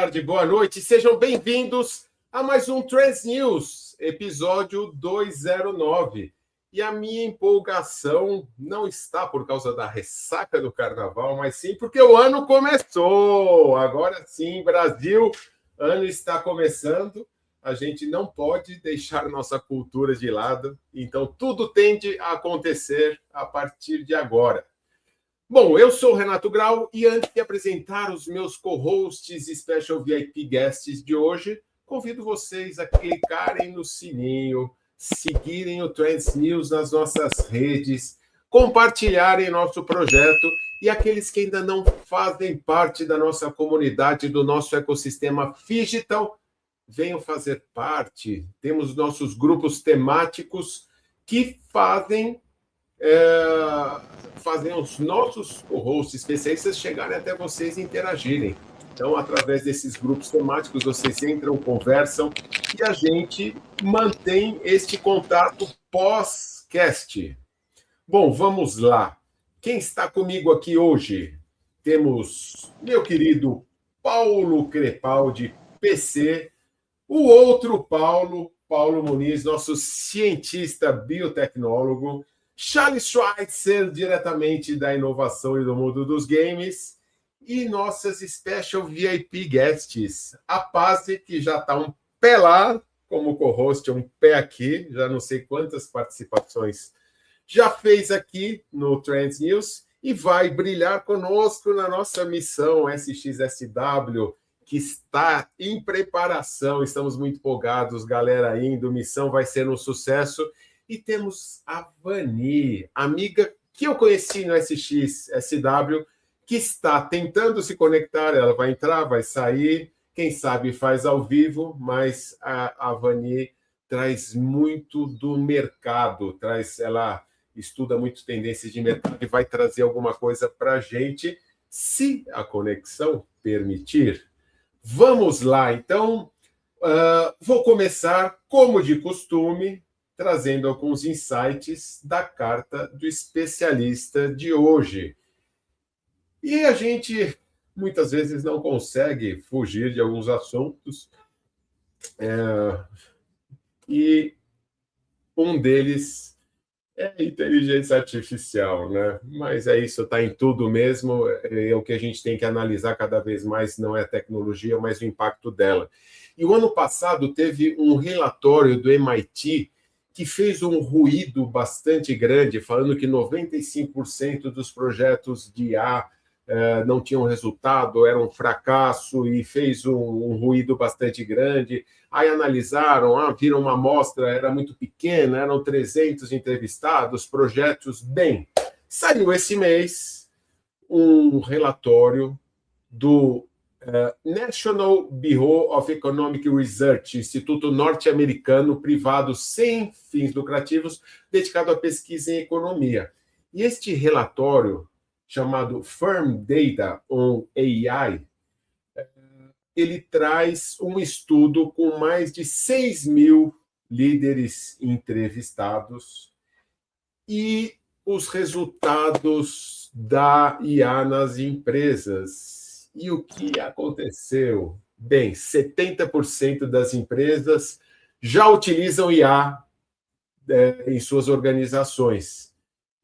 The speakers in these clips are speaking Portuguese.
tarde, boa noite. Sejam bem-vindos a mais um Trends News, episódio 209. E a minha empolgação não está por causa da ressaca do carnaval, mas sim porque o ano começou. Agora sim, Brasil, ano está começando. A gente não pode deixar nossa cultura de lado, então tudo tende a acontecer a partir de agora. Bom, eu sou o Renato Grau e antes de apresentar os meus co-hosts e Special VIP Guests de hoje, convido vocês a clicarem no sininho, seguirem o Trends News nas nossas redes, compartilharem nosso projeto e aqueles que ainda não fazem parte da nossa comunidade, do nosso ecossistema Phygital, venham fazer parte. Temos nossos grupos temáticos que fazem os nossos hosts especialistas chegarem até vocês e interagirem. Então, através desses grupos temáticos, vocês entram, conversam e a gente mantém este contato pós-cast. Bom, vamos lá. Quem está comigo aqui hoje? Temos meu querido Paulo Crepaldi, PC, o outro Paulo Muniz, nosso cientista biotecnólogo, Charles Schweitzer, diretamente da inovação e do mundo dos games, e nossas Special VIP Guests, a Pazzi, que já está um pé lá, como co-host, um pé aqui, já não sei quantas participações já fez aqui no Trends News, e vai brilhar conosco na nossa missão SXSW, que está em preparação, estamos muito empolgados, galera indo, missão vai ser um sucesso. E temos a Vani, amiga que eu conheci no SXSW, que está tentando se conectar. Ela vai entrar, vai sair, quem sabe faz ao vivo, mas a Vani traz muito do mercado, ela estuda muito tendências de mercado e vai trazer alguma coisa para a gente, se a conexão permitir. Vamos lá, então. Vou começar, como de costume, trazendo alguns insights da carta do especialista de hoje. E a gente, muitas vezes, não consegue fugir de alguns assuntos, e um deles é a inteligência artificial, né? Mas isso, está em tudo mesmo, o que a gente tem que analisar cada vez mais não é a tecnologia, mas o impacto dela. E o ano passado teve um relatório do MIT que fez um ruído bastante grande, falando que 95% dos projetos de IA não tinham resultado, era um fracasso, e fez um ruído bastante grande. Aí analisaram, viram uma amostra, era muito pequena, eram 300 entrevistados, projetos. Bem, saiu esse mês um relatório do National Bureau of Economic Research, Instituto norte-americano privado sem fins lucrativos, dedicado à pesquisa em economia. E este relatório, chamado Firm Data on AI, ele traz um estudo com mais de 6.000 líderes entrevistados e os resultados da IA nas empresas. E o que aconteceu? Bem, 70% das empresas já utilizam IA em suas organizações.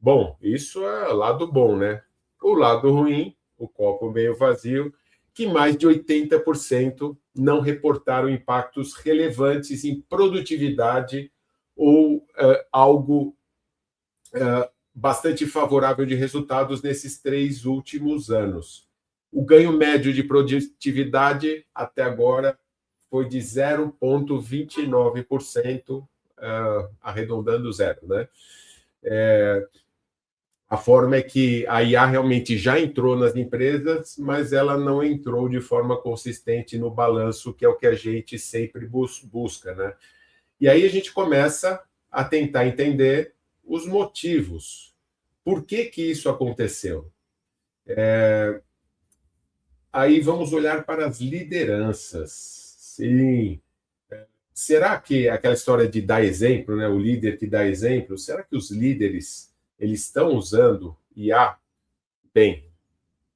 Bom, isso é o lado bom, né? O lado ruim, o copo meio vazio, que mais de 80% não reportaram impactos relevantes em produtividade ou algo bastante favorável de resultados nesses 3 últimos anos. O ganho médio de produtividade até agora foi de 0,29%, arredondando zero, né? A forma é que a IA realmente já entrou nas empresas, mas ela não entrou de forma consistente no balanço, que é o que a gente sempre busca, né? E aí a gente começa a tentar entender os motivos. Por que isso aconteceu? Aí vamos olhar para as lideranças. Sim. Será que aquela história de dar exemplo, né? O líder que dá exemplo, será que os líderes eles estão usando IA? Bem,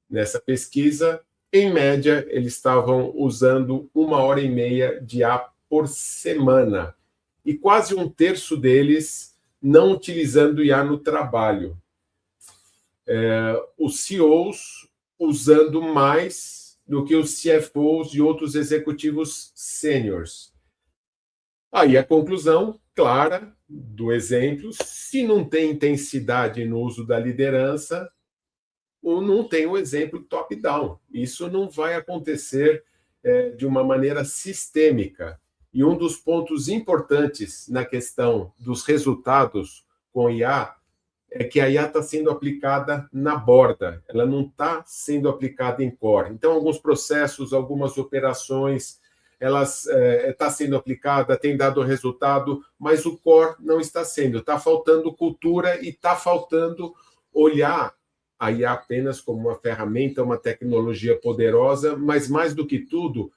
nessa pesquisa, Em média, eles estavam usando 1h30 de IA por semana. E quase um terço deles não utilizando IA no trabalho. Os CEOs usando mais do que os CFOs e outros executivos sêniores. Aí a conclusão clara do exemplo: se não tem intensidade no uso da liderança, ou não tem o exemplo top-down. Isso não vai acontecer de uma maneira sistêmica. E um dos pontos importantes na questão dos resultados com IA é que a IA está sendo aplicada na borda, ela não está sendo aplicada em core. Então, alguns processos, algumas operações, elas está sendo aplicada, tem dado resultado, mas o core não está sendo. Está faltando cultura e está faltando olhar a IA apenas como uma ferramenta, uma tecnologia poderosa, mas mais do que tudo,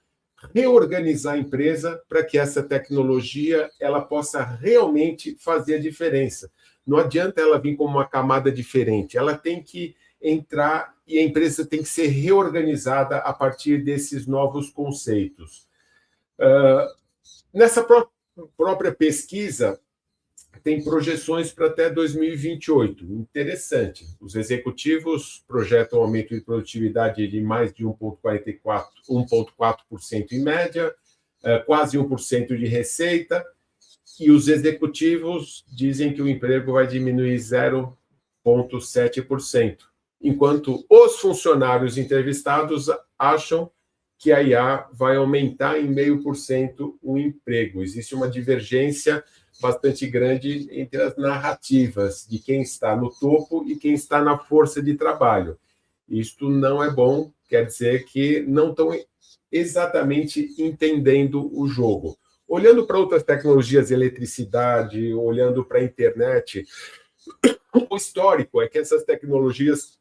reorganizar a empresa para que essa tecnologia ela possa realmente fazer a diferença. Não adianta ela vir como uma camada diferente, ela tem que entrar e a empresa tem que ser reorganizada a partir desses novos conceitos. Nessa própria pesquisa, tem projeções para até 2028. Interessante. Os executivos projetam um aumento de produtividade de mais de 1,4% em média, quase 1% de receita, e os executivos dizem que o emprego vai diminuir 0,7%, enquanto os funcionários entrevistados acham que a IA vai aumentar em 0,5% o emprego. Existe uma divergência bastante grande entre as narrativas de quem está no topo e quem está na força de trabalho. Isto não é bom, quer dizer que não estão exatamente entendendo o jogo. Olhando para outras tecnologias, eletricidade, olhando para a internet, o histórico é que essas tecnologias,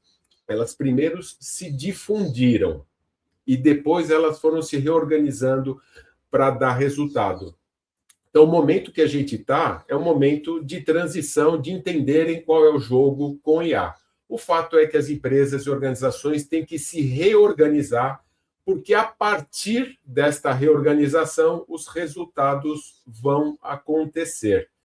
elas primeiro se difundiram e depois elas foram se reorganizando para dar resultado. Então, o momento que a gente está é um momento de transição, de entenderem qual é o jogo com IA. O fato é que as empresas e organizações têm que se reorganizar, porque a partir desta reorganização, os resultados vão acontecer.